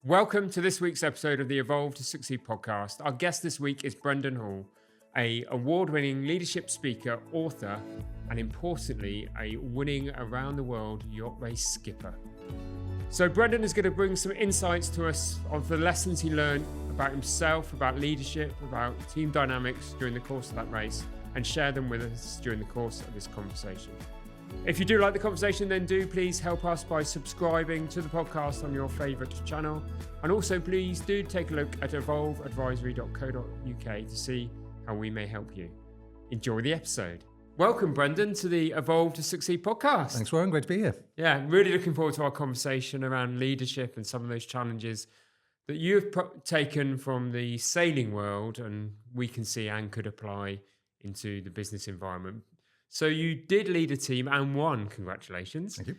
Welcome to this week's episode of the Evolve to Succeed podcast. Our guest this week is Brendan Hall, a award-winning leadership speaker, author, and importantly, a winning around the world yacht race skipper. So Brendan is going to bring some insights to us of the lessons he learned about himself, about leadership, about team dynamics during the course of that race, and share them with us during the course of this conversation. If you do like the conversation, then do please help us by subscribing to the podcast on your favourite channel. And also please do take a look at evolveadvisory.co.uk to see how we may help you. Enjoy the episode. Welcome, Brendan, to the Evolve to Succeed podcast. Thanks, Warren. Great to be here. Yeah, really looking forward to our conversation around leadership and some of those challenges that you've taken from the sailing world and we can see and could apply into the business environment. So you did lead a team and won, congratulations, Thank you.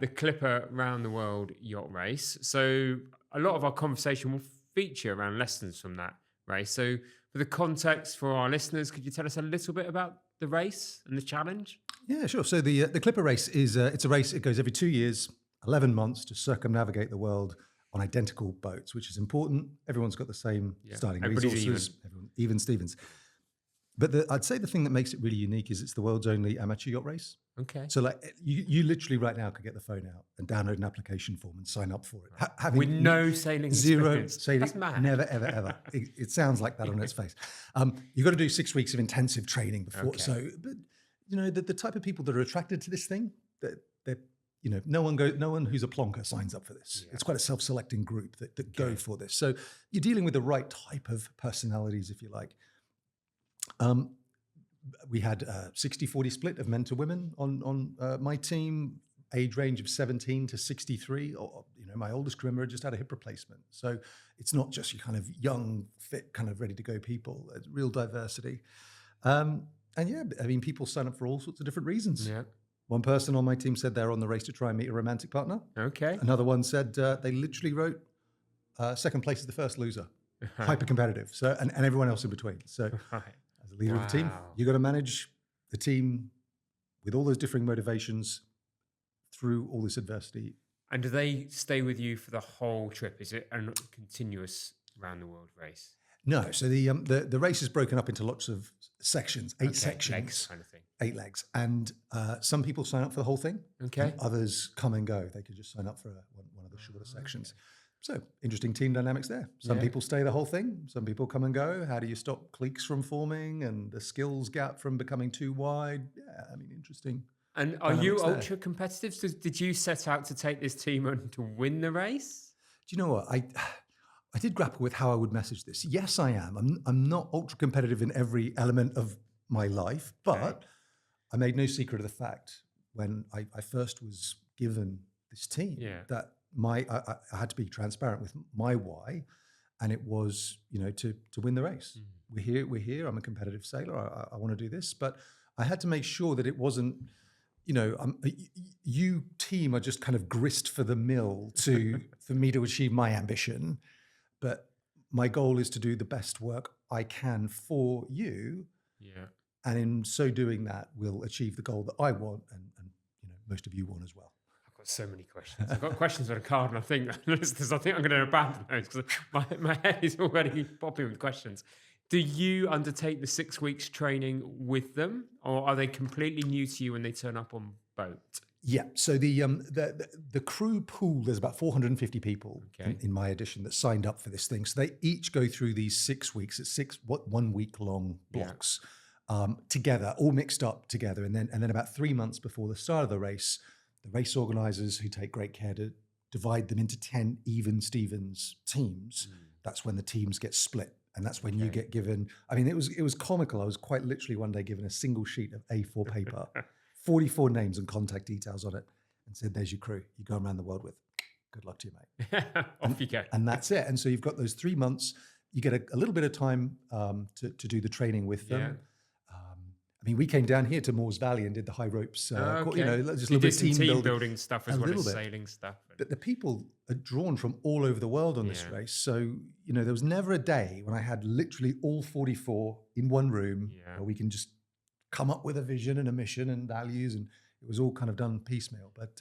The Clipper Round the World Yacht Race. So a lot of our conversation will feature around lessons from that race. So for the context for our listeners, could you tell us a little bit about the race and the challenge? Yeah, sure. So the Clipper race is it's a race. It goes every 2 years, 11 months to circumnavigate the world on identical boats, which is important. Everyone's got the same starting resources. Even Stevens. But I'd say the thing that makes it really unique is it's the world's only amateur yacht race. Okay. So like you literally right now could get the phone out and download an application form and sign up for it. Having with no sailing zero experience. sailing, That's mad. never, ever, ever. It sounds like that on its face. You've got to do 6 weeks of intensive training before. Okay. So, but you know, the type of people that are attracted to this thing, that you know, no one who's a plonker signs up for this. Yeah. It's quite a self-selecting group that go for this. So you're dealing with the right type of personalities, if you like. We had a 60-40 split of men to women on my team, age range of 17 to 63. Or, you know, my oldest crew member just had a hip replacement. So it's not just your kind of young, fit, kind of ready to go people. It's real diversity. And yeah, I mean, people sign up for all sorts of different reasons. Yeah. One person on my team said they're on the race to try and meet a romantic partner. Okay. Another one said they literally wrote second place is the first loser. Hyper competitive. So and everyone else in between. So as a leader of the team, you got to manage the team with all those differing motivations through all this adversity. And do they stay with you for the whole trip? Is it a continuous round the world race? No. So the race is broken up into lots of sections, eight sections, legs kind of thing. 8 legs, and some people sign up for the whole thing. Okay. Others come and go. They could just sign up for one of the shorter sections. So interesting team dynamics there. Some people stay the whole thing. Some people come and go. How do you stop cliques from forming and the skills gap from becoming too wide? Yeah, I mean, interesting. And are you ultra competitive? So did you set out to take this team on to win the race? Do you know what? I did grapple with how I would message this. Yes, I am. I'm not ultra competitive in every element of my life, but I made no secret of the fact when I first was given this team that I had to be transparent with my why, and it was, you know, to win the race. We're here. I'm a competitive sailor. I want to do this, but I had to make sure that it wasn't, you know, you team are just kind of grist for the mill for me to achieve my ambition, but my goal is to do the best work I can for you. Yeah, and in so doing that, we'll achieve the goal that I want, and you know, most of you want as well. Got so many questions. I've got questions on a card, and I think I'm going to abandon those because my head is already popping with questions. Do you undertake the 6 weeks training with them, or are they completely new to you when they turn up on boat? Yeah. So the crew pool, there's about 450 people in my edition that signed up for this thing. So they each go through these 6 weeks. It's 1 week long blocks together, all mixed up together, and then about 3 months before the start of the race organizers, who take great care to divide them into 10 even Stevens teams. That's when the teams get split. And that's when you get given, I mean, it was comical. I was quite literally one day given a single sheet of A4 paper, 44 names and contact details on it, and said, there's your crew. You go around the world with. Good luck to you, mate. Off you go. And that's it. And so you've got those 3 months. You get a little bit of time to do the training with them. I mean, we came down here to Moores Valley and did the high ropes, you know, just a little bit of team building stuff as well as sailing stuff. But the people are drawn from all over the world on this race. So, you know, there was never a day when I had literally all 44 in one room where we can just come up with a vision and a mission and values, and it was all kind of done piecemeal. But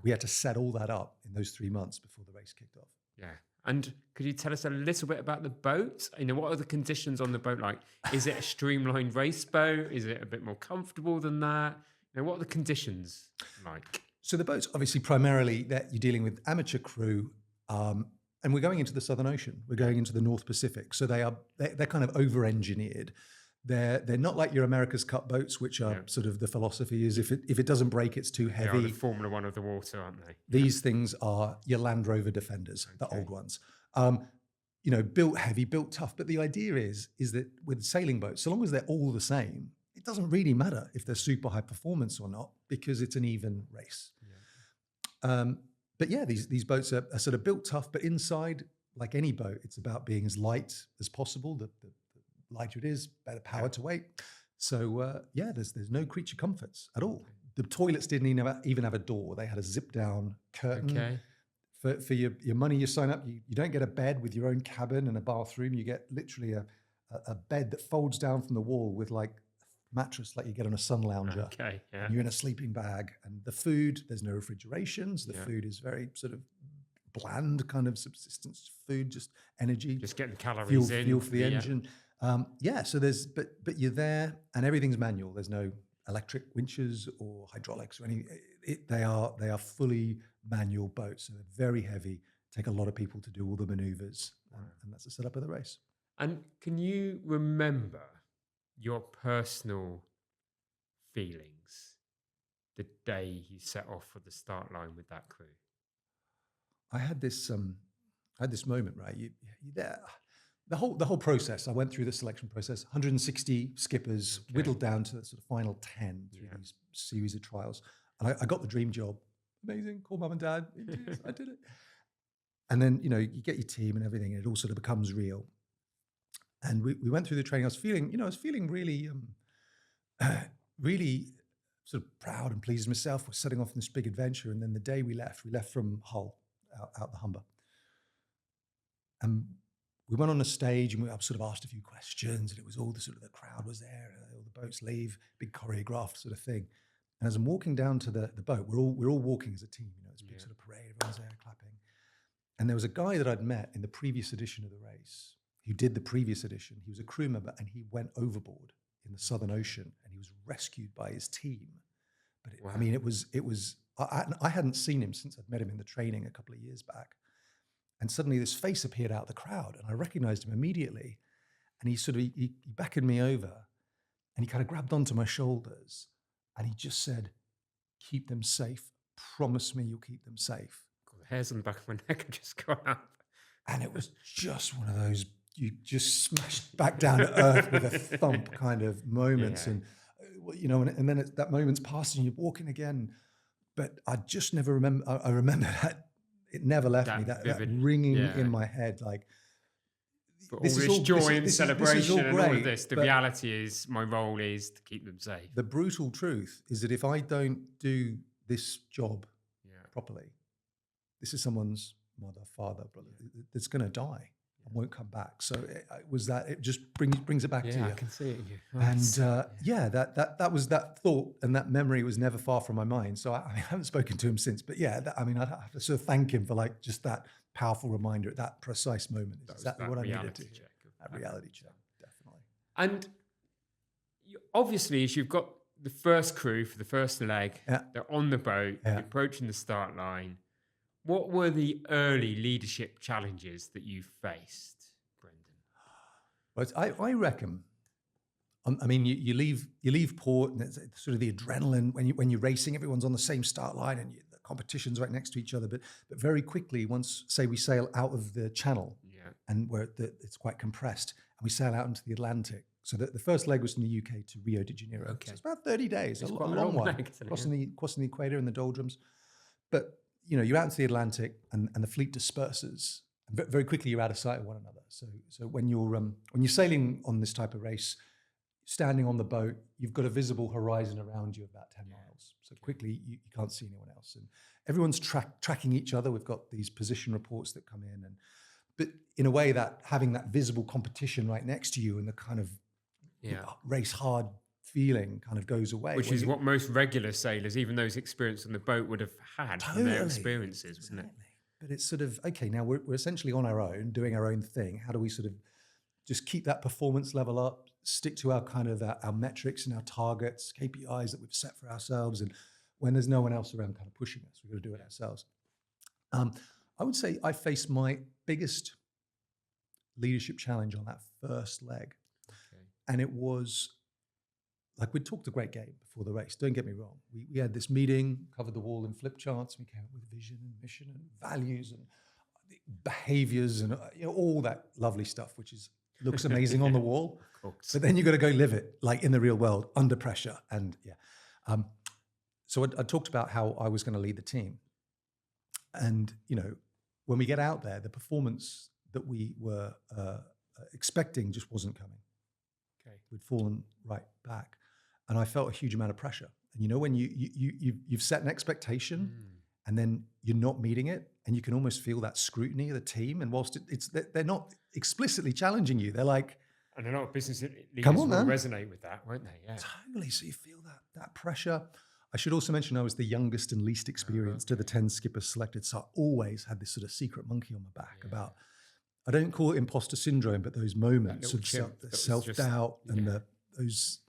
we had to set all that up in those 3 months before the race kicked off. Yeah. And could you tell us a little bit about the boat? What are the conditions on the boat like? Is it a streamlined race boat? Is it a bit more comfortable than that? What are the conditions like? So the boats, obviously, primarily that you're dealing with amateur crew, and we're going into the Southern Ocean. We're going into the North Pacific. So they're kind of over-engineered. They're not like your America's Cup boats, which are sort of the philosophy is if it doesn't break, it's too heavy. They are the Formula One of the water, aren't they? These things are your Land Rover Defenders, the old ones. Built heavy, built tough. But the idea is that with sailing boats, so long as they're all the same, it doesn't really matter if they're super high performance or not, because it's an even race. Yeah. But yeah, these boats are sort of built tough, but inside, like any boat, it's about being as light as possible. The lighter it is, better power to weight. So there's no creature comforts at all. The toilets didn't even have a door. They had a zip down curtain. Okay. For your money, you sign up. You don't get a bed with your own cabin and a bathroom. You get literally a bed that folds down from the wall with like mattress like you get on a sun lounger. Okay, yeah. And you're in a sleeping bag. And the food, there's no refrigeration. So the food is very sort of bland kind of subsistence food, just energy. Just getting the calories in. Fuel for the engine. So there's, but you're there and everything's manual. There's no electric winches or hydraulics or anything. They are fully manual boats. So they're very heavy, take a lot of people to do all the maneuvers. And that's the setup of the race. And can you remember your personal feelings the day you set off for the start line with that crew? I had this moment, right? You there. The whole process, I went through the selection process, 160 skippers, whittled down to the sort of final 10 through these series of trials. And I got the dream job. Amazing, call mum and dad. I did it. And then, you get your team and everything, and it all sort of becomes real. And we went through the training. I was feeling really, really sort of proud and pleased with myself. We're setting off on this big adventure. And then the day we left from Hull, out the Humber. And we went on a stage and I sort of asked a few questions, and it was all the crowd was there, all the boats leave, big choreographed sort of thing. And as I'm walking down to the boat, we're all walking as a team, this big sort of parade, everyone's there clapping. And there was a guy that I'd met in the previous edition of the race who did the previous edition. He was a crew member and he went overboard in the Southern Ocean and he was rescued by his team. But I hadn't seen him since I'd met him in the training a couple of years back. And suddenly this face appeared out of the crowd and I recognized him immediately. And he beckoned me over and he kind of grabbed onto my shoulders and he just said, "Keep them safe. Promise me you'll keep them safe." God, the hairs on the back of my neck have just gone up. And it was just one of those, you just smashed back down to earth with a thump kind of moments. Yeah. And then that moment's passed and you're walking again. But I just never remember, I remember that. It never left me, that ringing in my head, like, but all this joy and celebration and all of this, the reality is my role is to keep them safe. The brutal truth is that if I don't do this job properly, this is someone's mother, father, brother that's going to die and won't come back. So it just brings it back to you. I can see it in you. And that was that thought, and that memory was never far from my mind. So I haven't spoken to him since, but I'd have to sort of thank him for like just that powerful reminder at that precise moment. That's exactly what I needed to hear. That reality check, definitely. And obviously, as you've got the first crew for the first leg, they're on the boat, approaching the start line. What were the early leadership challenges that you faced, Brendan? Well, I reckon. I mean, you leave port, and it's sort of the adrenaline when you're racing. Everyone's on the same start line, and the competition's right next to each other. But very quickly, once say we sail out of the channel, and where it's quite compressed, and we sail out into the Atlantic. So the first leg was from the UK to Rio de Janeiro. Okay. So it's about 30 days. It's quite a long one, crossing the equator in the doldrums. But you're out into the Atlantic, and the fleet disperses, and very quickly you're out of sight of one another. So when you're sailing on this type of race, standing on the boat, you've got a visible horizon around you of about 10 miles. So quickly you can't see anyone else, and everyone's tracking each other. We've got these position reports that come in, but in a way that having that visible competition right next to you and the kind of race hard feeling kind of goes away. Which is what most regular sailors, even those experienced on the boat, would have had from their experiences, wasn't it? but it's sort of, okay, now we're essentially on our own, doing our own thing. How do we sort of just keep that performance level up, stick to our kind of our metrics and our targets, KPIs that we've set for ourselves. And when there's no one else around kind of pushing us, we've got to do it ourselves. I would say I faced my biggest leadership challenge on that first leg. Okay. And it was like, we talked a great game before the race. Don't get me wrong. We had this meeting, covered the wall in flip charts. We came up with vision and mission and values and behaviors and all that lovely stuff, which looks amazing on the wall. Of course. But then you got to go live it, like in the real world, under pressure. And so I talked about how I was going to lead the team. And, when we get out there, the performance that we were expecting just wasn't coming. Okay. We'd fallen right back. And I felt a huge amount of pressure. And when you've set an expectation and then you're not meeting it, and you can almost feel that scrutiny of the team. And whilst they're not explicitly challenging you, they're like, and a lot of business leaders come on, will man. resonate with that, won't they? Yeah. Totally. So you feel that pressure. I should also mention I was the youngest and least experienced of the 10 skippers selected. So I always had this sort of secret monkey on my back about, I don't call it imposter syndrome, but those moments of self-doubt and those,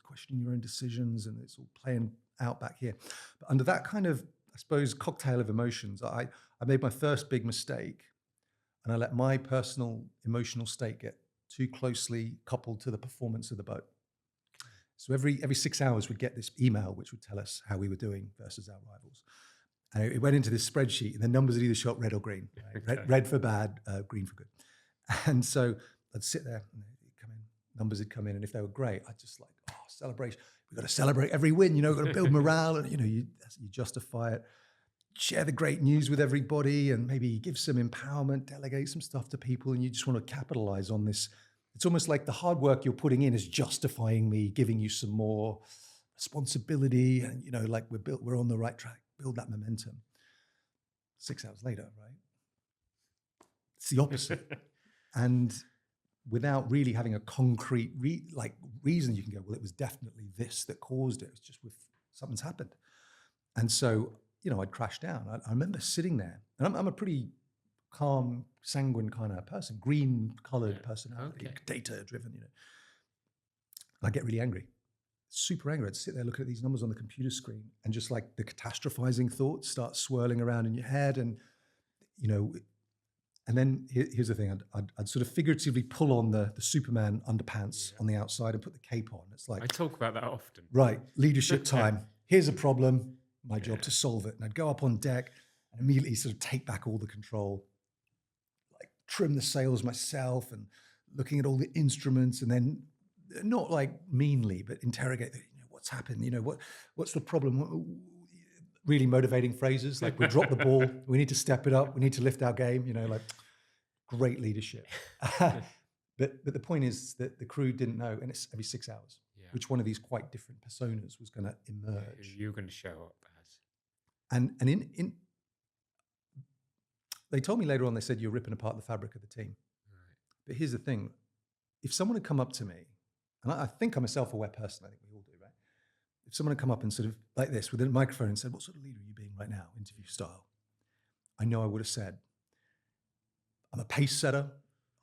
questioning your own decisions, and it's all playing out back here. But under that kind of, I suppose, cocktail of emotions, I made my first big mistake, and I let my personal emotional state get too closely coupled to the performance of the boat. So every 6 hours we'd get this email which would tell us how we were doing versus our rivals. And it went into this spreadsheet, and the numbers had either shot red or green. Right? Okay. Red for bad, green for good. And so I'd sit there, and they'd come in, numbers would come in, and if they were great, I'd just like, celebration. We've got to celebrate every win, we've got to build morale, and you justify it. Share the great news with everybody, and maybe give some empowerment, delegate some stuff to people, and you just want to capitalize on this. It's almost like the hard work you're putting in is justifying me giving you some more responsibility, and like we're on the right track. Build that momentum. 6 hours later, right? It's the opposite. And without really having a concrete reason, you can go, well, it was definitely this that caused it. It's just something's happened. And so, I'd crashed down. I remember sitting there, and I'm a pretty calm, sanguine kind of person, green-colored personality, data-driven, And I get really angry, super angry. I'd sit there looking at these numbers on the computer screen, and just like the catastrophizing thoughts start swirling around in your head, and and then here's the thing: I'd sort of figuratively pull on the Superman underpants on the outside and put the cape on. It's like, I talk about that often. Right, leadership time. Here's a problem. My job to solve it. And I'd go up on deck and immediately sort of take back all the control, like trim the sails myself, and looking at all the instruments, and then not like meanly, but interrogate, what's happened? What's the problem? Really motivating phrases like, we dropped the ball, we need to step it up, we need to lift our game, like great leadership. But the point is that the crew didn't know, and it's every 6 hours, which one of these quite different personas was going to emerge. You're going to show up as. And in they told me later on, they said, you're ripping apart the fabric of the team. Right. But here's the thing. If someone had come up to me, and I think I'm a self-aware person, I think we all do, right? If someone had come up and sort of like this with a microphone and said, what sort of leader are you being right now, interview style? I know I would have said, I'm a pace setter,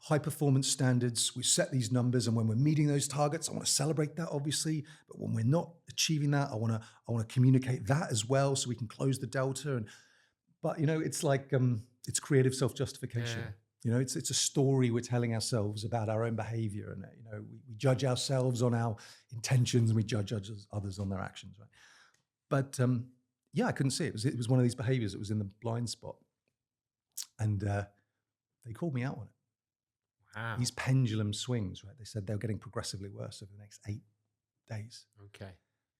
high performance standards. We set these numbers, and when we're meeting those targets, I want to celebrate that, obviously. But when we're not achieving that, I want to communicate that as well, so we can close the delta. But it's like it's creative self-justification. Yeah. It's a story we're telling ourselves about our own behavior, and we judge ourselves on our intentions, and we judge others on their actions, right? But I couldn't see it. It was one of these behaviors that was in the blind spot, and they called me out on it. Wow. These pendulum swings, right? They said they were getting progressively worse over the next 8 days. Okay.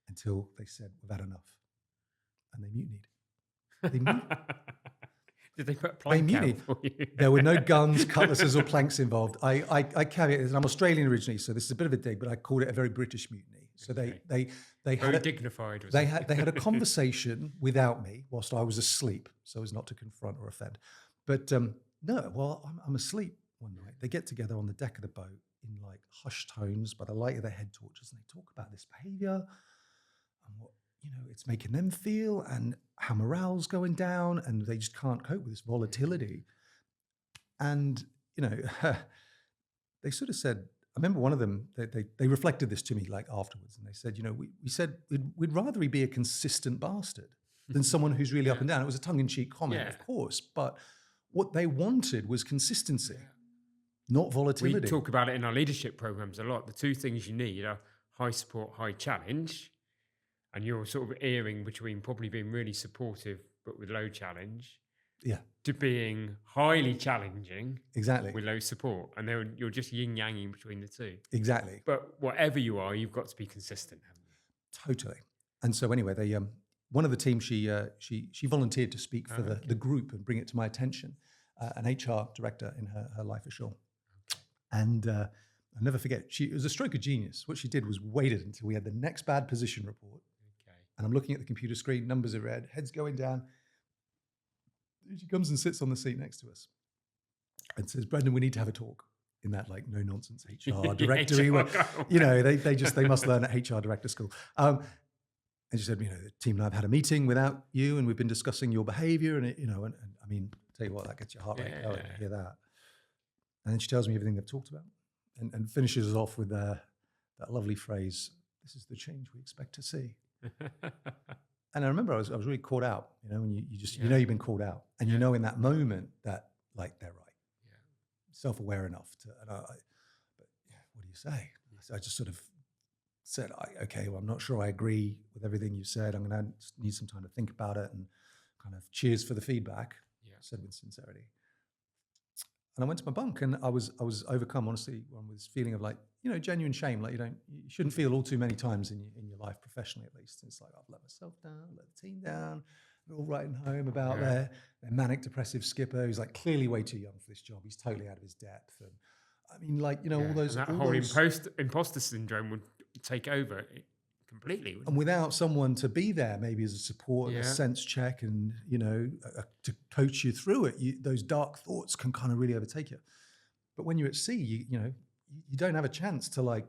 Until they said, we've had enough. And they mutinied. They mutinied. Did they put a plank out for you? There were no guns, cutlasses, or planks involved. I caveat this, and I'm Australian originally, so this is a bit of a dig, but I called it a very British mutiny. So they very had dignified. They had a conversation without me whilst I was asleep, so as not to confront or offend. But no, well, I'm asleep one night. They get together on the deck of the boat in like hushed tones by the light of their head torches, and they talk about this behavior and what it's making them feel, and how morale's going down, and they just can't cope with this volatility. And, they sort of said, I remember one of them, they reflected this to me like afterwards, and they said, we said we'd rather he be a consistent bastard than someone who's really up and down. It was a tongue-in-cheek comment, of course, but what they wanted was consistency, not volatility. We talk about it in our leadership programs a lot. The two things you need are high support, high challenge, and you're sort of erring between probably being really supportive but with low challenge, to being highly challenging, exactly, with low support, and you're just yin-yanging between the two. Exactly. But whatever you are, you've got to be consistent, haven't you? Totally. And so anyway, they one of the team, she volunteered to speak for the group and bring it to my attention, an HR director in her life ashore. And I'll never forget, it was a stroke of genius. What she did was waited until we had the next bad position report. And I'm looking at the computer screen, numbers are red, heads going down. She comes and sits on the seat next to us and says, Brendan, we need to have a talk, in that like no nonsense HR directory. Where, they must learn at HR director school. And she said, the team and I have had a meeting without you, and we've been discussing your behavior. And, and I mean, tell you what, that gets your heart rate going to hear that. And then she tells me everything they've talked about, and finishes us off with that lovely phrase, this is the change we expect to see. And I remember I was really caught out, when you just, you've been caught out, and in that moment that like, they're right. Self-aware enough to, but what do you say? So I just sort of said, okay, well, I'm not sure I agree with everything you said. I'm going to need some time to think about it, and kind of cheers for the feedback, said with sincerity. And I went to my bunk, and I was overcome, honestly, with this feeling of like, genuine shame. Like you shouldn't feel all too many times in your life, professionally at least. It's like, I've let myself down, let the team down. They're all writing home about their manic depressive skipper who's like clearly way too young for this job. He's totally out of his depth. And I mean, like, all those... And that whole imposter syndrome would take over completely. And without someone to be there, maybe as a support and a sense check, and, to coach you through it, those dark thoughts can kind of really overtake you. But when you're at sea, you don't have a chance to like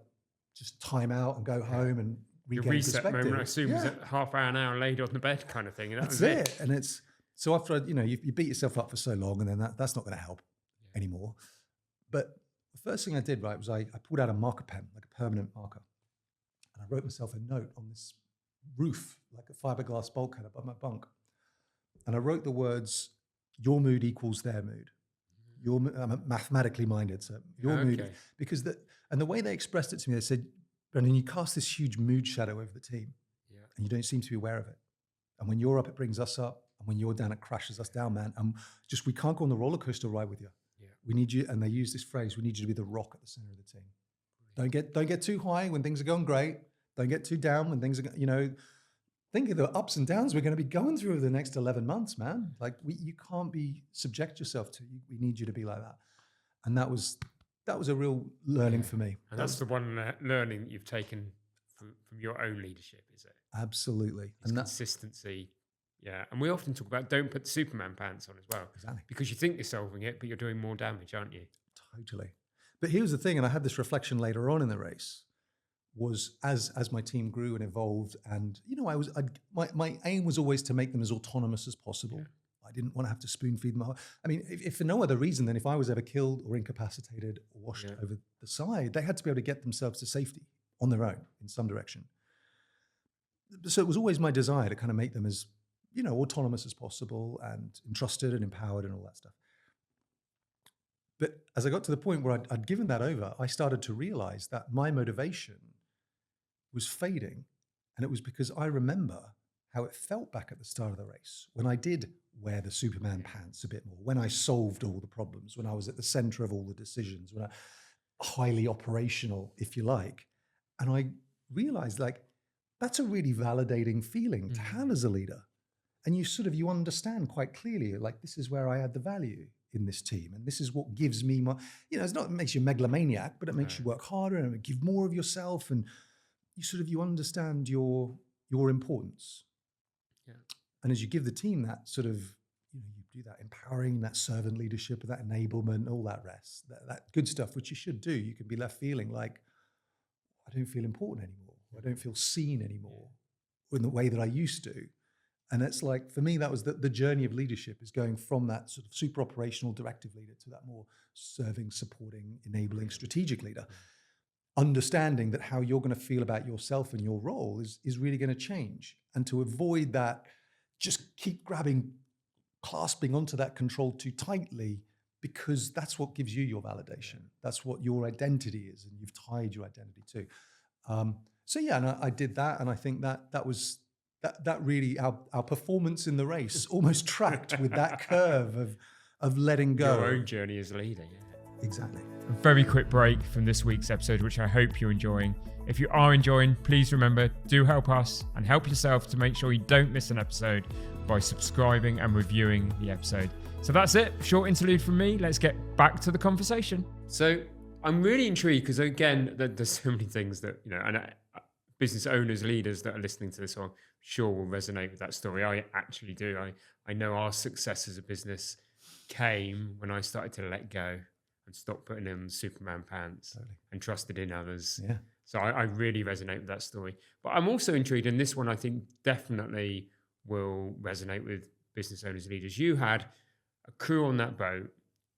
just time out and go home and regain your reset perspective. moment, I assume, is a half hour, an hour laid on the bed kind of thing. And that's it. And it's so after you beat yourself up for so long, and then that's not going to help anymore. But the first thing I did was I pulled out a marker pen, like a permanent marker, and I wrote myself a note on this roof, like a fiberglass bulkhead above my bunk, and I wrote the words, "Your mood equals their mood." I'm mathematically minded, so your mood, because the way they expressed it to me, they said, Brendan, you cast this huge mood shadow over the team, and you don't seem to be aware of it. And when you're up, it brings us up, and when you're down, it crashes us down, man. And we can't go on the roller coaster ride with you. We need you, and they use this phrase, we need you to be the rock at the center of the team. Don't get too high when things are going great. Don't get too down when things are, think of the ups and downs we're going to be going through over the next 11 months, man. Like you can't subject yourself to. We need you to be like that. And that was a real learning for me. And that's the one learning that you've taken from your own leadership, is it? Absolutely. It's and consistency. And we often talk about don't put the Superman pants on as well. Exactly. Because you think you're solving it, but you're doing more damage, aren't you? Totally. But here's the thing, and I had this reflection later on in the race, was as my team grew and evolved, and my aim was always to make them as autonomous as possible. I didn't want to have to spoon feed them. I mean, if for no other reason than if I was ever killed or incapacitated or washed over the side, they had to be able to get themselves to safety on their own in some direction. So it was always my desire to kind of make them as autonomous as possible and entrusted and empowered and all that stuff. But as I got to the point where I'd given that over, I started to realize that my motivation was fading. And it was because I remember how it felt back at the start of the race, when I did wear the Superman pants a bit more, when I solved all the problems, when I was at the center of all the decisions, when I highly operational, if you like. And I realized like, that's a really validating feeling to have as a leader. And you understand quite clearly, like, this is where I add the value in this team. And this is what gives me my, it's not, it makes you a megalomaniac, but it makes you work harder and give more of yourself. And you understand your importance. Yeah. And as you give the team that sort of, you do that empowering, that servant leadership, that enablement, all that rest, that good stuff, which you should do, you can be left feeling like, I don't feel important anymore. Or I don't feel seen anymore. in the way that I used to. And it's like, for me, that was the journey of leadership, is going from that sort of super operational directive leader to that more serving, supporting, enabling strategic leader. Understanding that how you're going to feel about yourself and your role is really going to change. And to avoid that, just keep clasping onto that control too tightly, because that's what gives you your validation. That's what your identity is, and you've tied your identity to. So yeah, and I did that, and I think that was really our performance in the race almost tracked with that curve of letting go. Your own journey as a leader. Yeah. Exactly. A very quick break from this week's episode, which I hope you're enjoying. If you are enjoying, please remember, do help us and help yourself to make sure you don't miss an episode by subscribing and reviewing the episode. So that's it. Short interlude from me. Let's get back to the conversation. So I'm really intrigued because, again, there's so many things that, and business owners, leaders that are listening to this, I'm sure will resonate with that story. I actually do. I know our success as a business came when I started to let go and stop putting on Superman pants and trusted in others. Yeah. So I really resonate with that story. But I'm also intrigued, and this one I think definitely will resonate with business owners, leaders. You had a crew on that boat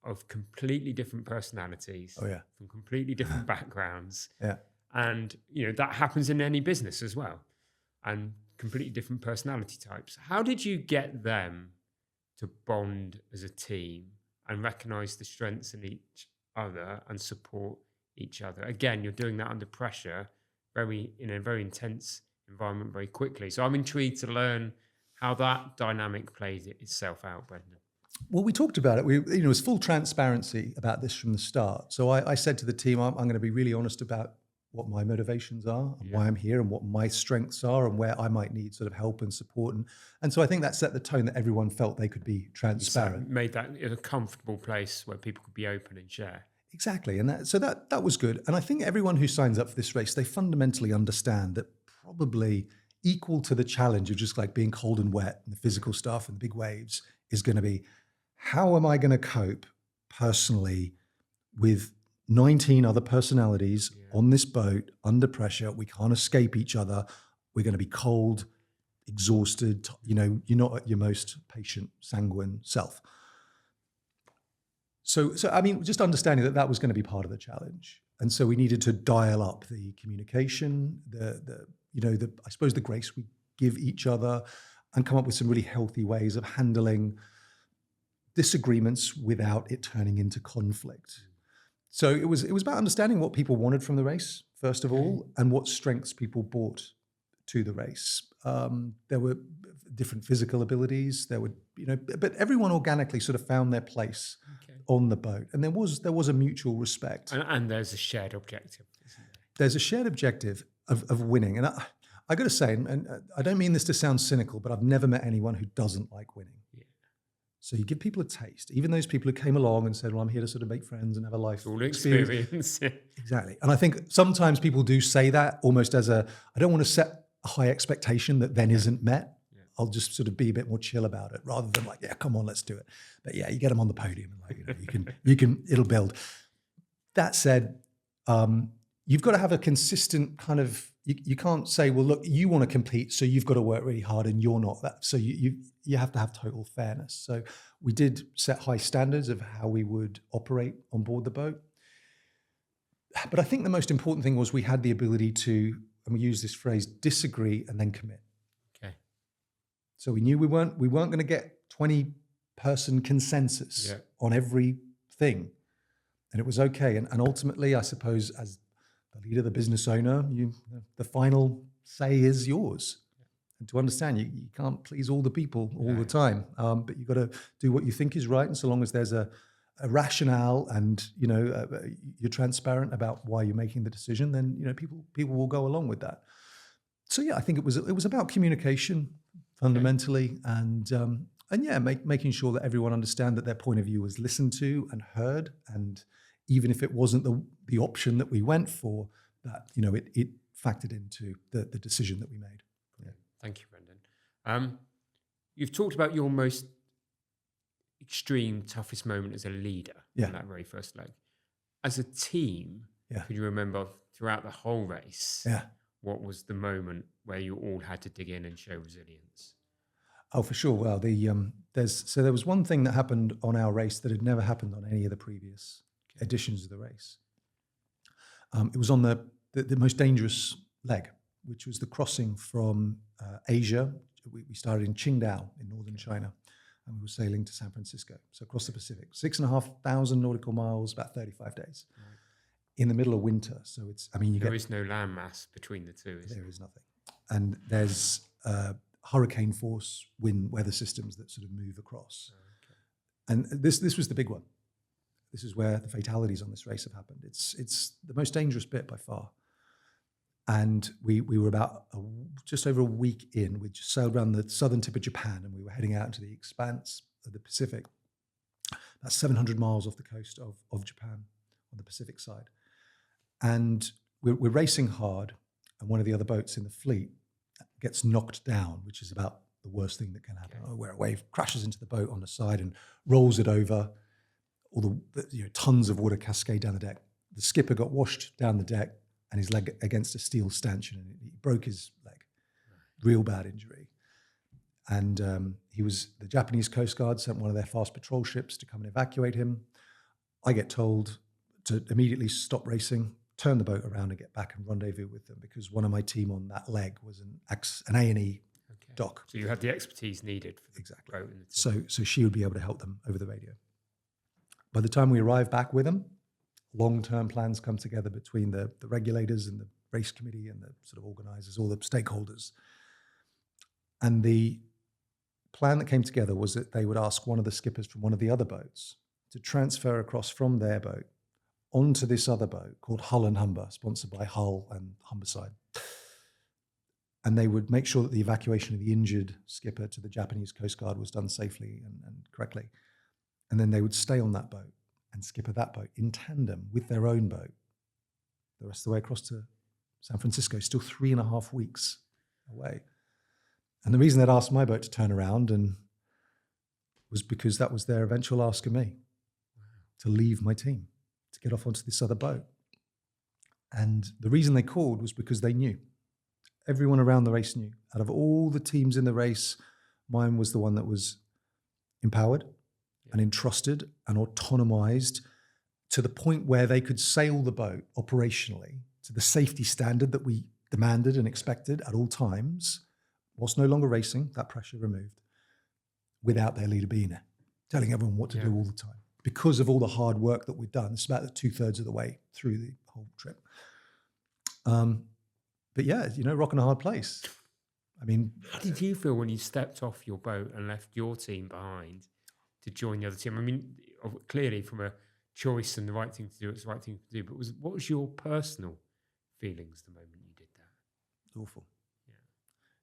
of completely different personalities, from completely different backgrounds. Yeah. And, that happens in any business as well. And completely different personality types. How did you get them to bond as a team and recognize the strengths in each other and support each other? Again, you're doing that under pressure, in a very intense environment very quickly. So I'm intrigued to learn how that dynamic plays itself out, Brendan. Well, we talked about it. It was full transparency about this from the start. So I said to the team, I'm going to be really honest about what my motivations are and why I'm here and what my strengths are and where I might need sort of help and support. And so I think that set the tone that everyone felt they could be transparent. So made that a comfortable place where people could be open and share. Exactly. And that was good. And I think everyone who signs up for this race, they fundamentally understand that probably equal to the challenge of just like being cold and wet and the physical stuff and the big waves is going to be, how am I going to cope personally with 19 other personalities on this boat under pressure? We can't escape each other. We're going to be cold, exhausted. You're not at your most patient, sanguine self. So I mean, just understanding that was going to be part of the challenge. And so we needed to dial up the communication, I suppose the grace we give each other, and come up with some really healthy ways of handling disagreements without it turning into conflict. So it was about understanding what people wanted from the race, first of all, and what strengths people brought to the race. There were different physical abilities. There were, but everyone organically sort of found their place on the boat, and there was a mutual respect. And there's a shared objective, isn't there? There's a shared objective of winning, and I got to say, and I don't mean this to sound cynical, but I've never met anyone who doesn't like winning. Yeah. So you give people a taste, even those people who came along and said, well, I'm here to sort of make friends and have a life experience. Exactly. And I think sometimes people do say that almost as I don't want to set a high expectation that then isn't met. Yeah. I'll just sort of be a bit more chill about it rather than like, yeah, come on, let's do it. But yeah, you get them on the podium and like, you can, it'll build. That said, you've got to have a consistent kind of, you can't say, well, look, you want to compete, so you've got to work really hard and you're not that. So you have to have total fairness. So we did set high standards of how we would operate on board the boat. But I think the most important thing was we had the ability to, and we use this phrase, disagree and then commit. Okay. So we knew we weren't going to get 20-person consensus on everything. And it was okay. And ultimately, I suppose, as the leader, the business owner, the final say is yours. And to understand, you can't please all the people all the time, but you've got to do what you think is right. And so long as there's a rationale and you're transparent about why you're making the decision, then people will go along with that. So yeah, I think it was about communication fundamentally, and making sure that everyone understand that their point of view was listened to and heard, and even if it wasn't the option that we went for, that it factored into the decision that we made. Yeah. Thank you, Brendan. You've talked about your most extreme, toughest moment as a leader in that very first leg. As a team, could you remember throughout the whole race, what was the moment where you all had to dig in and show resilience? Oh, for sure. Well, there was one thing that happened on our race that had never happened on any of the previous editions of the race. It was on the most dangerous leg, which was the crossing from Asia. We started in Qingdao in northern China, and we were sailing to San Francisco, so across the Pacific, 6,500 nautical miles, about 35 days, in the middle of winter. So there is no landmass between the two. There is nothing, and there's hurricane force weather systems that sort of move across. And this was the big one. This is where the fatalities on this race have happened. It's the most dangerous bit by far. And we were about just over a week in. We just sailed around the southern tip of Japan, and we were heading out into the expanse of the Pacific, about 700 miles off the coast of Japan on the Pacific side. And we're racing hard, and one of the other boats in the fleet gets knocked down, which is about the worst thing that can happen. Where a wave crashes into the boat on the side and rolls it over. All the tons of water cascade down the deck. The skipper got washed down the deck, and his leg against a steel stanchion, and he broke his leg. Real bad injury. And the Japanese Coast Guard sent one of their fast patrol ships to come and evacuate him. I get told to immediately stop racing, turn the boat around and get back and rendezvous with them, because one of my team on that leg was an A&E doc. So you had the expertise needed for the boat and the team. So she would be able to help them over the radio. By the time we arrived back with them, long-term plans come together between the regulators and the race committee and the sort of organizers, all the stakeholders. And the plan that came together was that they would ask one of the skippers from one of the other boats to transfer across from their boat onto this other boat called Hull and Humber, sponsored by Hull and Humberside. And they would make sure that the evacuation of the injured skipper to the Japanese Coast Guard was done safely and correctly. And then they would stay on that boat and skipper that boat in tandem with their own boat the rest of the way across to San Francisco, still 3.5 weeks away. And the reason they'd asked my boat to turn around was because that was their eventual ask of me, to leave my team, to get off onto this other boat. And the reason they called was because they knew. Everyone around the race knew. Out of all the teams in the race, mine was the one that was empowered and entrusted and autonomized to the point where they could sail the boat operationally to the safety standard that we demanded and expected at all times, whilst no longer racing, that pressure removed, without their leader being there, telling everyone what to do all the time. Because of all the hard work that we've done, it's about 2/3 of the way through the whole trip. But yeah, rock and a hard place. I mean, how did you feel when you stepped off your boat and left your team behind to join the other team? I mean, clearly from a choice and the right thing to do, it's the right thing to do. But what was your personal feelings the moment you did that? Awful. Yeah.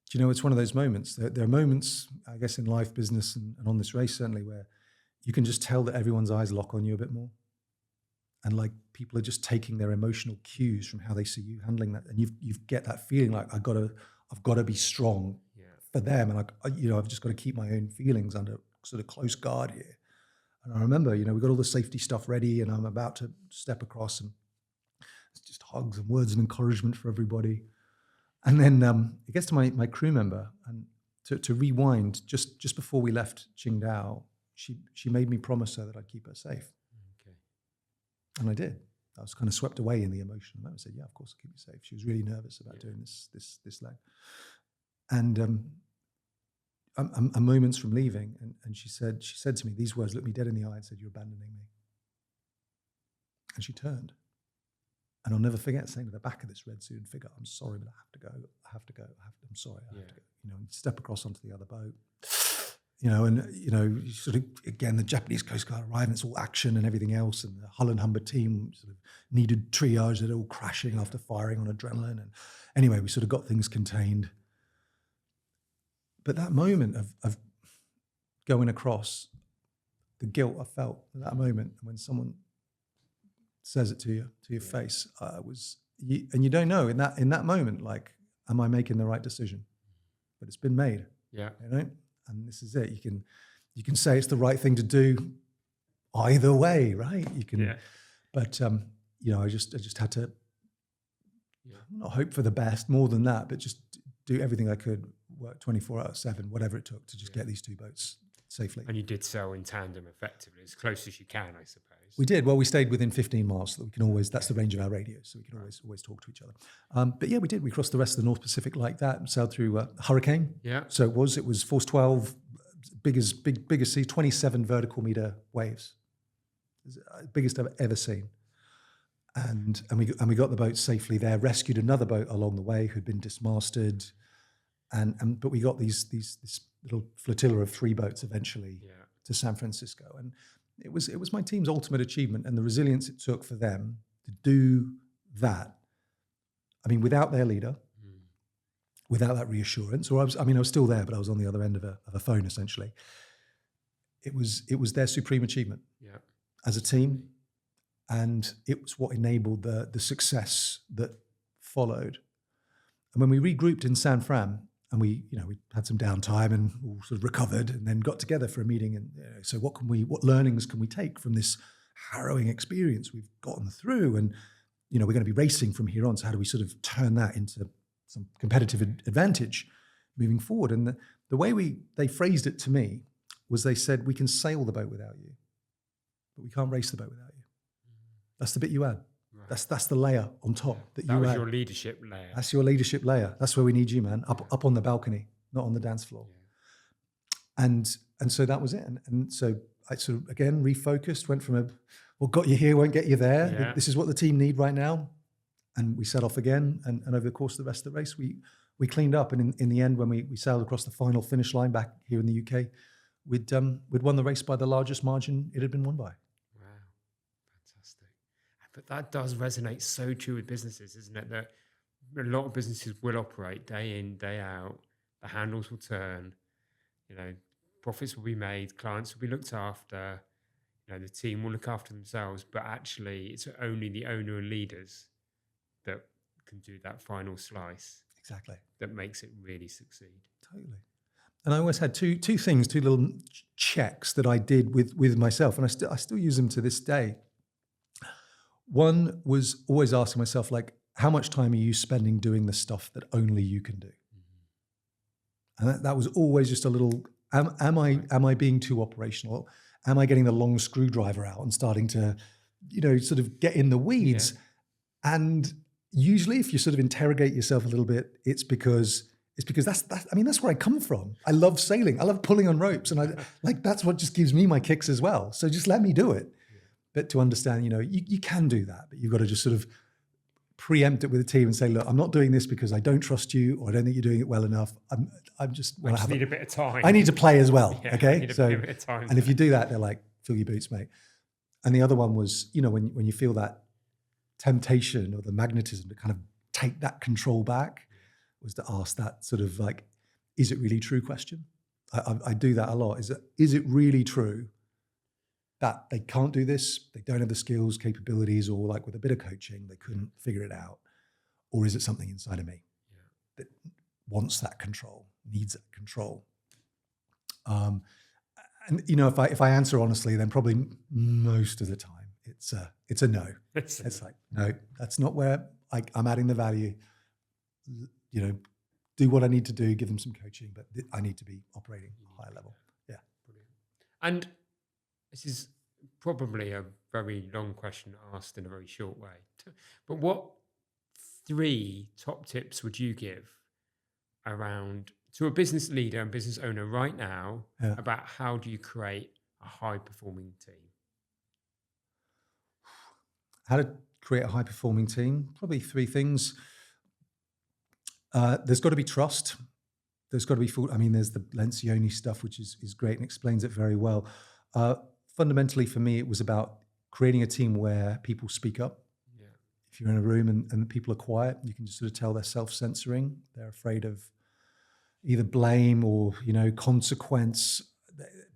Do you know, it's one of those moments. There are moments, I guess, in life, business, and on this race certainly, where you can just tell that everyone's eyes lock on you a bit more. And like people are just taking their emotional cues from how they see you handling that. And you get that feeling like I've got to be strong for them. And I've just got to keep my own feelings under sort of close guard here. And I remember, we got all the safety stuff ready, and I'm about to step across, and it's just hugs and words of encouragement for everybody. And then it gets to my crew member, and to rewind, just before we left Qingdao, she made me promise her that I'd keep her safe. Okay. And I did. I was kind of swept away in the emotion. And I said, yeah, of course I'll keep you safe. She was really nervous about doing this leg. And moments from leaving, and she said to me these words, looked me dead in the eye and said, "You're abandoning me." And she turned. And I'll never forget saying to the back of this red suited figure, "I'm sorry, but I have to go. I'm sorry, I have to go." And step across onto the other boat. And sort of, again, the Japanese Coast Guard arrived, and it's all action and everything else. And the Hull and Humber team sort of needed triage. They're all crashing after firing on adrenaline. And anyway, we sort of got things contained. But that moment of going across, the guilt I felt at that moment, when someone says it to your face, and you don't know in that moment, like, am I making the right decision? But it's been made. Yeah. And this is it. You can say it's the right thing to do either way, right? You can, but I just had to not hope for the best, more than that, but just do everything I could, work 24 out of 7, whatever it took to just get these 2 boats safely. And you did sail in tandem effectively, as close as you can, I suppose. We did. Well, we stayed within 15 miles so that we can always, that's the range of our radios, so we can always talk to each other. But yeah, we did. We crossed the rest of the North Pacific like that and sailed through Hurricane. Yeah. So it was force 12, biggest sea, 27 vertical meter waves. Biggest I've ever seen. And we got the boat safely there, rescued another boat along the way who'd been dismasted. But we got this little flotilla of 3 boats eventually to San Francisco. And it was my team's ultimate achievement, and the resilience it took for them to do that. I mean, without their leader, without that reassurance, I was still there, but I was on the other end of a phone essentially. It was their supreme achievement as a team, and it was what enabled the success that followed. And when we regrouped in San Fran, and we had some downtime and all sort of recovered, and then got together for a meeting. And so, what learnings can we take from this harrowing experience we've gotten through? And we're going to be racing from here on. So how do we sort of turn that into some competitive advantage moving forward? And the way they phrased it to me was, they said, we can sail the boat without you, but we can't race the boat without you. That's the bit you add. Right. That's the layer on top that you was add. your leadership layer. That's your leadership layer. That's where we need you, man. Up on the balcony, not on the dance floor. Yeah. And so that was it. And so I sort of again refocused, went from what got you here won't get you there. Yeah. This is what the team need right now. And we set off again. And over the course of the rest of the race, we cleaned up. And in the end, when we sailed across the final finish line back here in the UK, we'd won the race by the largest margin it had been won by. But that does resonate so true with businesses, isn't it? That a lot of businesses will operate day in, day out. The handles will turn, profits will be made, clients will be looked after, the team will look after themselves. But actually, it's only the owner and leaders that can do that final slice. Exactly. That makes it really succeed. Totally. And I always had two things, 2 little checks that I did with myself, and I still use them to this day. One was always asking myself, how much time are you spending doing the stuff that only you can do? Mm-hmm. And that was always just a little, am I being too operational? Am I getting the long screwdriver out and starting to, sort of get in the weeds? Yeah. And usually if you sort of interrogate yourself a little bit, it's because that's where I come from. I love sailing. I love pulling on ropes. And that's what just gives me my kicks as well. So just let me do it. But to understand, you can do that, but you've got to just sort of preempt it with the team and say, look, I'm not doing this because I don't trust you, or I don't think you're doing it well enough. I just need a bit of time. I need to play as well. Yeah, okay. I need a bit of time. And if you do that, they're like, fill your boots, mate. And the other one was, when you feel that temptation or the magnetism to kind of take that control back, was to ask that sort of is it really true question? I do that a lot. Is it really true that they can't do this, they don't have the skills, capabilities, or with a bit of coaching, they couldn't figure it out? Or is it something inside of me that wants that control, needs that control? And if I answer honestly, then probably most of the time it's a no. It's like, no, that's not where I'm adding the value. Do what I need to do, give them some coaching, but I need to be operating at a higher level. Yeah. Brilliant. And this is probably a very long question asked in a very short way. But what 3 top tips would you give to a business leader and business owner right now about how do you create a high-performing team? How to create a high-performing team? Probably 3 things. There's got to be trust. There's got to be there's the Lencioni stuff, which is great and explains it very well. Fundamentally, for me, it was about creating a team where people speak up. Yeah. If you're in a room and people are quiet, you can just sort of tell they're self-censoring. They're afraid of either blame or, consequence.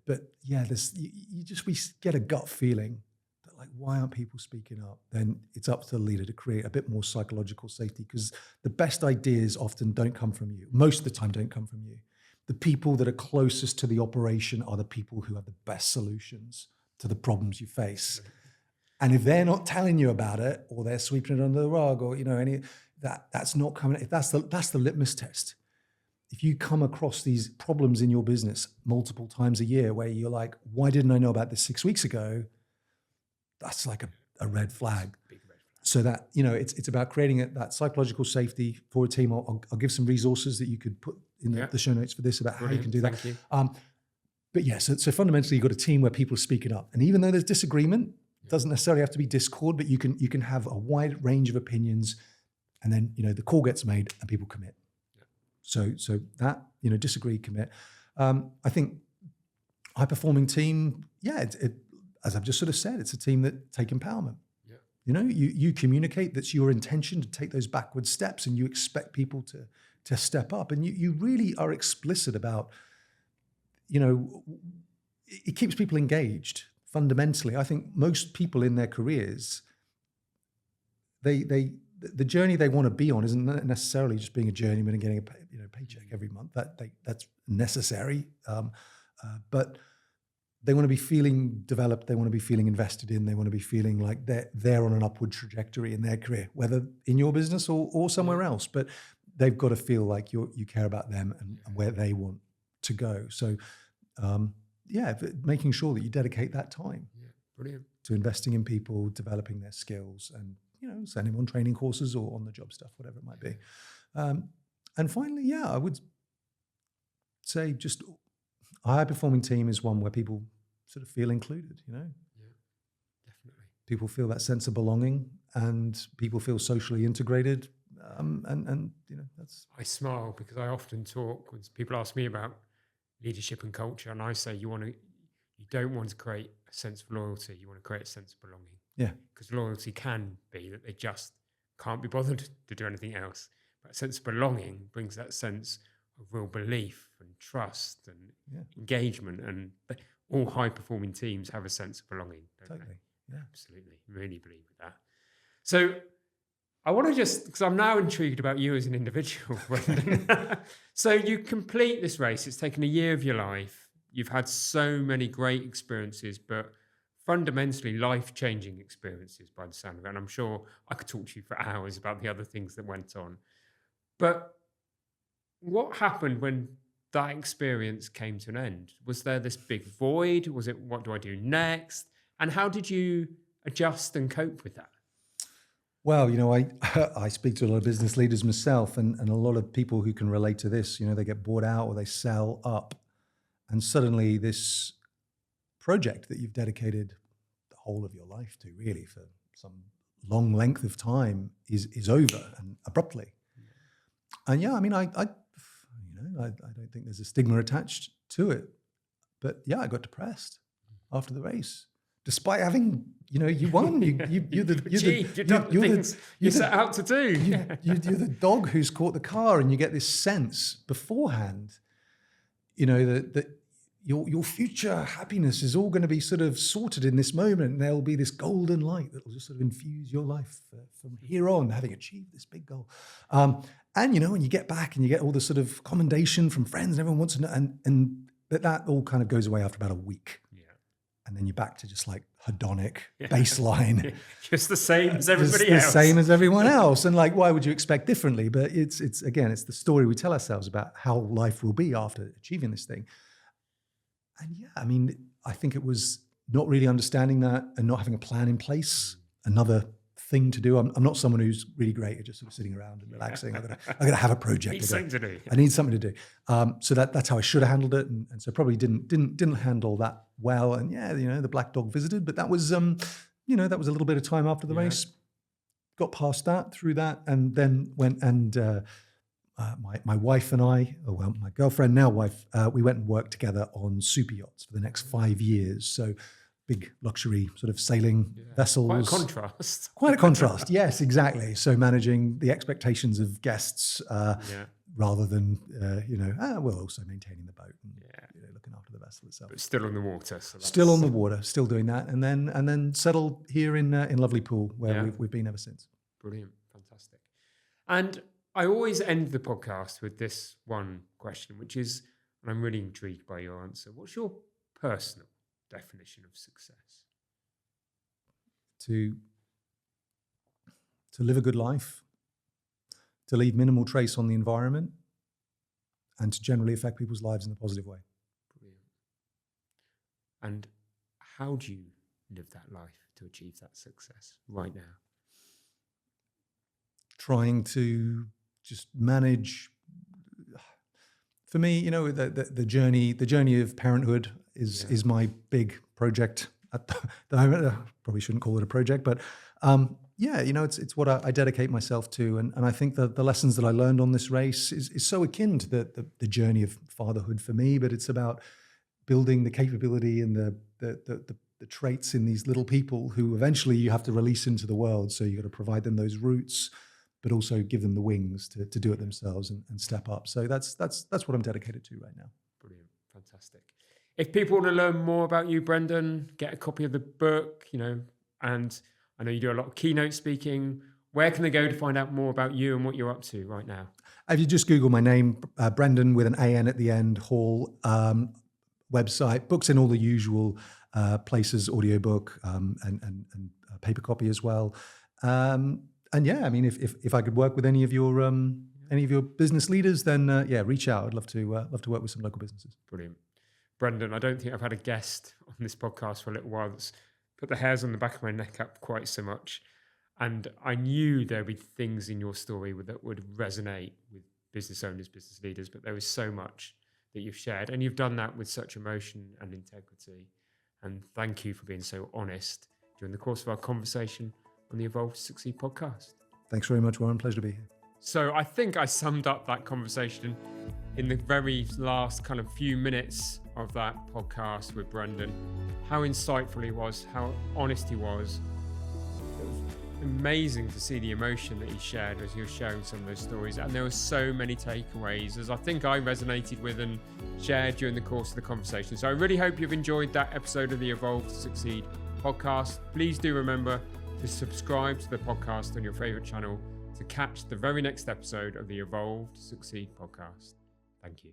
But yeah, we get a gut feeling that why aren't people speaking up? Then it's up to the leader to create a bit more psychological safety, because the best ideas often don't come from you. Most of the time don't come from you. The people that are closest to the operation are the people who have the best solutions to the problems you face. And if they're not telling you about it, or they're sweeping it under the rug, or that's not coming. If that's the litmus test. If you come across these problems in your business multiple times a year where you're like, why didn't I know about this 6 weeks ago? That's like a red flag. Big red flag. So that, it's about creating that psychological safety for a team. I'll give some resources that you could put in the show notes for this about how you can do that. Thank you. But yeah, so fundamentally you've got a team where people are speaking up. And even though there's disagreement, it doesn't necessarily have to be discord, but you can have a wide range of opinions, and then, the call gets made and people commit. So that, disagree, commit. I think high-performing team, it, as I've just sort of said, it's a team that take empowerment. Yeah. You communicate that's your intention to take those backward steps, and you expect people to step up. And you really are explicit about, it keeps people engaged fundamentally. I think most people in their careers, the journey they want to be on isn't necessarily just being a journeyman and getting a paycheck every month. That's necessary, but they want to be feeling developed. They want to be feeling invested in. They want to be feeling like they're on an upward trajectory in their career, whether in your business or somewhere else. But they've got to feel like you care about them and where they want to go. So, making sure that you dedicate that time to investing in people, developing their skills, and sending them on training courses or on the job stuff, whatever it might be. And finally, I would say just a high-performing team is one where people sort of feel included, Yeah, definitely. People feel that sense of belonging, and people feel socially integrated. And that's... I smile because I often talk when people ask me about leadership and culture, and I say you don't want to create a sense of loyalty, you want to create a sense of belonging. Yeah. Because loyalty can be that they just can't be bothered to do anything else. But a sense of belonging brings that sense of real belief and trust and engagement. And all high-performing teams have a sense of belonging, don't they? Yeah. Absolutely. Really believe with that. So I want to because I'm now intrigued about you as an individual, Brendan. So you complete this race. It's taken a year of your life. You've had so many great experiences, but fundamentally life-changing experiences by the sound of it. And I'm sure I could talk to you for hours about the other things that went on. But what happened when that experience came to an end? Was there this big void? Was it, what do I do next? And how did you adjust and cope with that? Well, I speak to a lot of business leaders myself, and a lot of people who can relate to this. They get bought out or they sell up, and suddenly this project that you've dedicated the whole of your life to, really for some long length of time, is over and abruptly. And I don't think there's a stigma attached to it, but I got depressed after the race, despite having, you won. You're the you set out to do. You're the dog who's caught the car, and you get this sense beforehand, that your future happiness is all going to be sort of sorted in this moment, and there'll be this golden light that will just sort of infuse your life from here on, having achieved this big goal. And when you get back and you get all the sort of commendation from friends and everyone wants to know, and that all kind of goes away after about a week. Yeah. And then you're back to just like hedonic baseline. Just the same as everybody else. The same as everyone else. And why would you expect differently? But it's the story we tell ourselves about how life will be after achieving this thing. And I think it was not really understanding that and not having a plan in place. Another thing to do. I'm not someone who's really great at just sort of sitting around and relaxing. I gotta have a project. I need something to do. So that's how I should have handled it, and so probably didn't handle that well. And the black dog visited, but that was that was a little bit of time after the race. Got past that, through that, and then went and my wife and I, my girlfriend, now wife, we went and worked together on super yachts for the next 5 years. So big luxury sort of sailing vessels. Quite a contrast. Quite a contrast, yes, exactly. So managing the expectations of guests rather than, we're also maintaining the boat and looking after the vessel itself. But still on the water. So still on the water, still doing that. And then settled here in lovely Poole, where we've been ever since. Brilliant, fantastic. And I always end the podcast with this one question, which is, and I'm really intrigued by your answer, what's your personal definition of success? To live a good life, to leave minimal trace on the environment, and to generally affect people's lives in a positive way. Brilliant. And how do you live that life to achieve that success right now? Trying to just manage. For me, the journey of parenthood is my big project at the moment. I probably shouldn't call it a project, but it's what I dedicate myself to. And I think that the lessons that I learned on this race is so akin to the journey of fatherhood for me, but it's about building the capability and the traits in these little people who eventually you have to release into the world. So you got to provide them those roots, but also give them the wings to do it themselves and step up. So that's what I'm dedicated to right now. Brilliant. Fantastic. If people want to learn more about you, Brendan, get a copy of the book, and I know you do a lot of keynote speaking, where can they go to find out more about you and what you're up to right now? If you just Google my name, Brendan with an A-N at the end, Hall, website, books in all the usual places, audiobook and paper copy as well. If I could work with any of your business leaders, then reach out. I'd love to work with some local businesses. Brilliant. Brendan, I don't think I've had a guest on this podcast for a little while that's put the hairs on the back of my neck up quite so much. And I knew there'd be things in your story that would resonate with business owners, business leaders, but there was so much that you've shared, and you've done that with such emotion and integrity. And thank you for being so honest during the course of our conversation on the Evolve to Succeed podcast. Thanks very much, Warren. Pleasure to be here. So I think I summed up that conversation in the very last kind of few minutes of that podcast with Brendan. How insightful he was, how honest he was. It was amazing to see the emotion that he shared as he was sharing some of those stories. And there were so many takeaways, as I think I resonated with and shared during the course of the conversation. So I really hope you've enjoyed that episode of the Evolve to Succeed podcast. Please do remember to subscribe to the podcast on your favorite channel to catch the very next episode of the Evolve to Succeed podcast. Thank you.